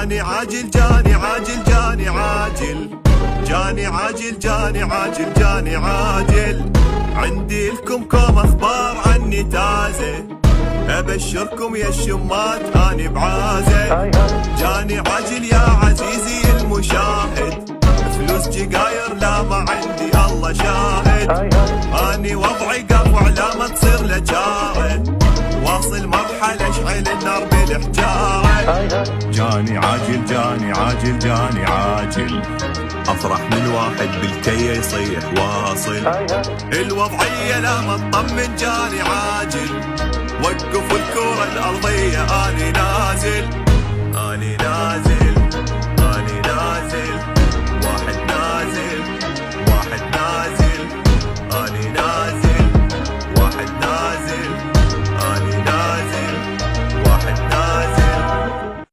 جاني عاجل جاني عاجل جاني عاجل، جاني عاجل جاني عاجل جاني عاجل. عندي لكم كوم اخبار عني تازه، ابشركم يا الشمات اني بعازه. جاني عاجل يا عزيزي المشاهد، فلوس جقاير لا ما عندي الله شاهد. اني وضعي قف وعلى ما تصير لجاره، واصل مرحله اشعل النار بالحجاره. جاني عاجل جاني عاجل جاني عاجل، افرح من واحد بالكيه يصيح واصل. الوضعيه لا ما تطمن جاني عاجل، وقفوا الكوره الارضيه اني نازل.